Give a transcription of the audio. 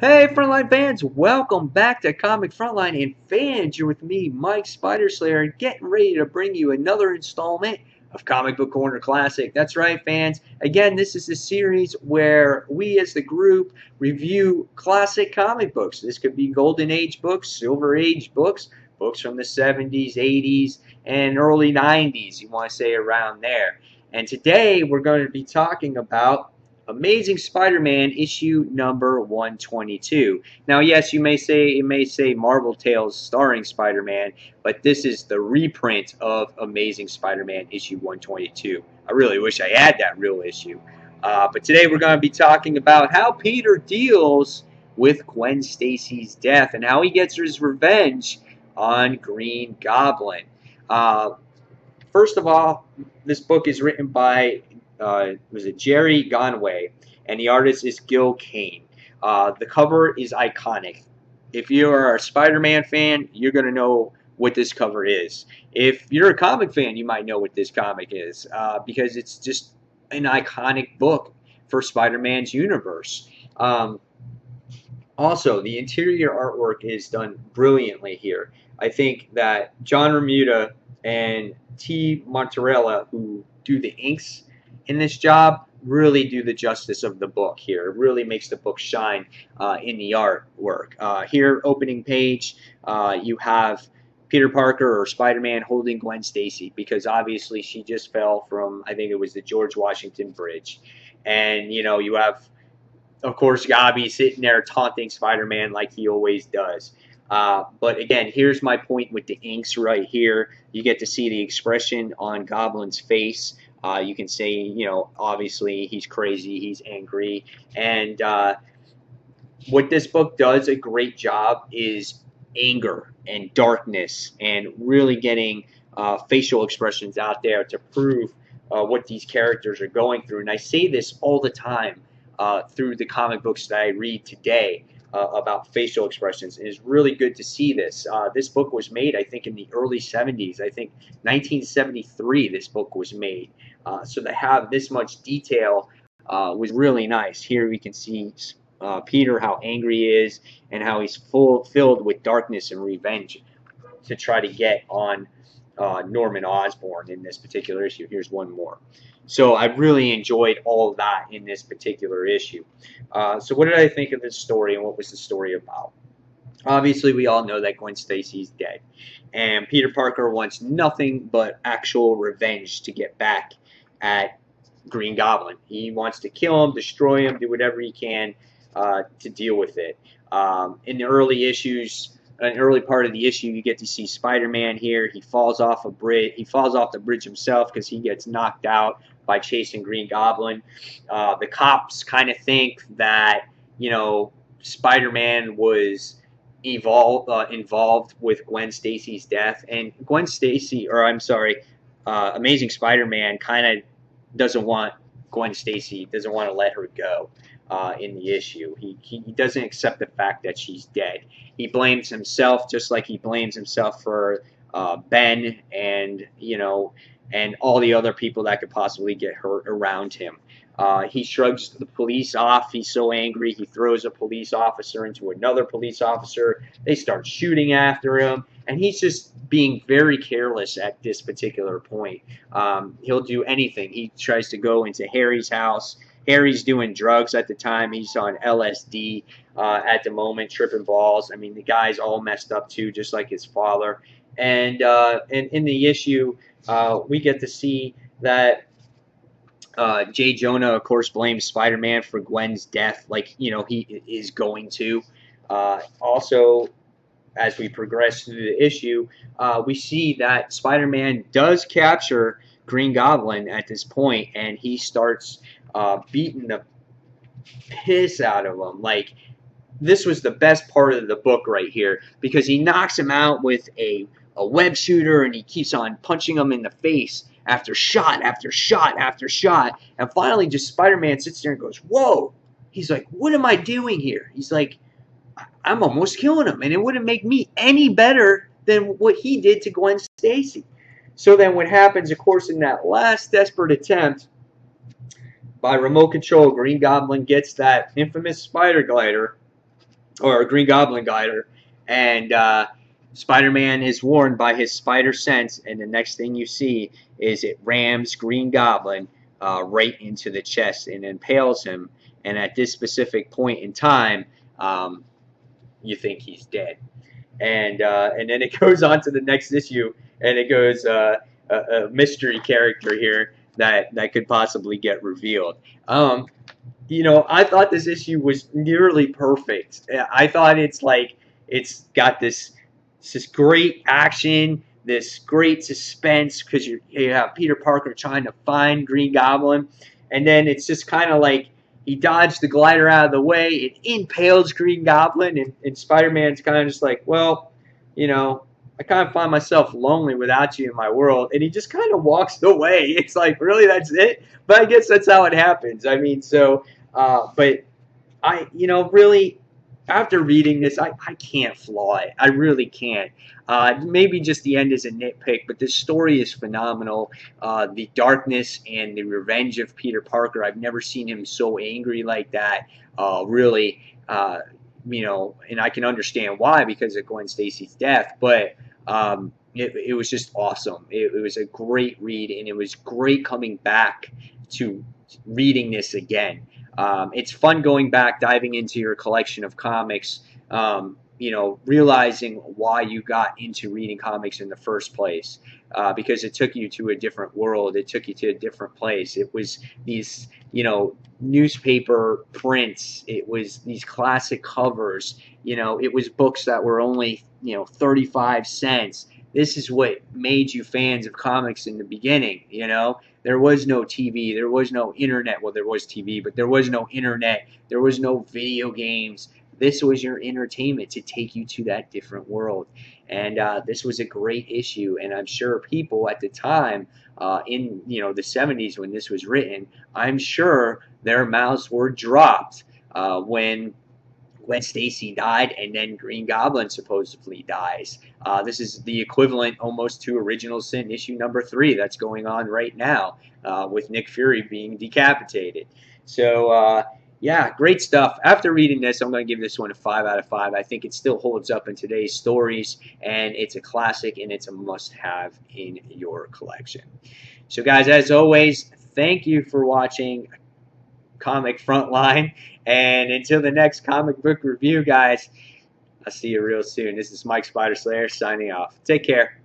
Hey, Frontline fans, welcome back to Comic Frontline. And fans, you're with me, Mike Spider Slayer, getting ready to bring you another installment of Comic Book Corner Classic. That's right, fans. Again, this is a series where we as the group review classic comic books. This could be Golden Age books, Silver Age books, books from the 70s, 80s, and early 90s. You want to say around there. And today we're going to be talking about Amazing Spider-Man issue number 122. Now, yes, you may say it may say Marvel Tales starring Spider-Man, but this is the reprint of Amazing Spider-Man issue 122. I really wish I had that real issue. But today we're going to be talking about how Peter deals with Gwen Stacy's death and how he gets his revenge on Green Goblin. First of all, this book is written by was it Jerry Conway, and the artist is Gil Kane. The cover is iconic. If you are a Spider-Man fan, you're going to know what this cover is. If you're a comic fan, you might know what this comic is because it's just an iconic book for Spider-Man's universe. Also, the interior artwork is done brilliantly here. I think that John Romita and T. Montarella, who do the inks in this job, really do the justice of the book here. It really makes the book shine in the artwork. Here, opening page, you have Peter Parker or Spider-Man holding Gwen Stacy because obviously she just fell from, I think it was the George Washington Bridge. And, you know, you have, of course, Gabby sitting there taunting Spider-Man like he always does. But again, here's my point with the inks right here. You get to see the expression on Goblin's face. You can say, you know, obviously he's crazy, he's angry. And what this book does a great job is anger and darkness and really getting facial expressions out there to prove what these characters are going through. And I say this all the time through the comic books that I read today. About facial expressions. It is really good to see this. This book was made, I think, in the early 70s. I think 1973 this book was made. So to have this much detail was really nice. Here we can see Peter, how angry he is and how he's filled with darkness and revenge to try to get on Norman Osborn in this particular issue. Here's one more. So I really enjoyed all of that in this particular issue. So what did I think of this story and what was the story about? Obviously, we all know that Gwen Stacy's dead. And Peter Parker wants nothing but actual revenge to get back at Green Goblin. He wants to kill him, destroy him, do whatever he can to deal with it. In the early issues, an early part of the issue, you get to see Spider-Man here. He falls off a bridge. He falls off the bridge himself because he gets knocked out by chasing Green Goblin. The cops kind of think that, you know, Spider-Man was involved with Gwen Stacy's death, and Gwen Stacy, or I'm sorry, Amazing Spider-Man kind of doesn't want Gwen Stacy, doesn't want to let her go. In the issue, he doesn't accept the fact that she's dead. He blames himself just like he blames himself for Ben and, you know, and all the other people that could possibly get hurt around him. He shrugs the police off. He's so angry, he throws a police officer into another police officer. They start shooting after him, and he's just being very careless at this particular point. He'll do anything. He tries to go into Harry's house. Harry's doing drugs at the time. He's on LSD at the moment, tripping balls. I mean, the guy's all messed up too, just like his father. And in the issue, we get to see that J. Jonah, of course, blames Spider-Man for Gwen's death, like, you know, he is going to. Also, as we progress through the issue, we see that Spider-Man does capture Green Goblin at this point, and he starts beating the piss out of him. Like, this was the best part of the book right here, because he knocks him out with a web shooter, and he keeps on punching him in the face after shot after shot after shot, and finally just Spider-Man sits there and goes, whoa. He's like, what am I doing here? He's like, I'm almost killing him, and it wouldn't make me any better than what he did to Gwen Stacy. So then what happens, of course, in that last desperate attempt, by remote control, Green Goblin gets that infamous spider glider or a Green Goblin glider, and Spider-Man is warned by his spider sense, and the next thing you see is it rams Green Goblin right into the chest and impales him. And at this specific point in time, you think he's dead. And then it goes on to the next issue, and it goes a mystery character here that could possibly get revealed. You know, I thought this issue was nearly perfect. I thought it's got this great action, this great suspense because you have Peter Parker trying to find Green Goblin, and then it's just kind of like he dodged the glider out of the way, it impales Green Goblin, and Spider-Man's kind of just like, well, you know, I kind of find myself lonely without you in my world, and he just kind of walks away. It's like, really, that's it? But I guess that's how it happens. I mean, so, but you know, really, after reading this, I can't flaw it. I really can't. Maybe just the end is a nitpick, but this story is phenomenal. The darkness and the revenge of Peter Parker, I've never seen him so angry like that. Really, you know, and I can understand why because of Gwen Stacy's death, but it was just awesome. It was a great read, and it was great coming back to reading this again. It's fun going back, diving into your collection of comics, you know, realizing why you got into reading comics in the first place, because it took you to a different world. It took you to a different place. It was these, you know, newspaper prints. It was these classic covers. You know, it was books that were only, you know, 35 cents. This is what made you fans of comics in the beginning, you know? There was no TV. There was no internet. Well, there was TV, but there was no internet. There was no video games. This was your entertainment to take you to that different world. And this was a great issue. And I'm sure people at the time, in, you know, the 70s when this was written, I'm sure their mouths were dropped when Stacy died, and then Green Goblin supposedly dies. This is the equivalent almost to Original Sin issue number 3 that's going on right now with Nick Fury being decapitated. So, yeah, great stuff. After reading this, I'm going to give this one a 5 out of 5. I think it still holds up in today's stories, and it's a classic, and it's a must-have in your collection. So, guys, as always, thank you for watching Comic Frontline, and until the next comic book review, guys, I'll see you real soon. This is Mike Spider Slayer signing off. Take care.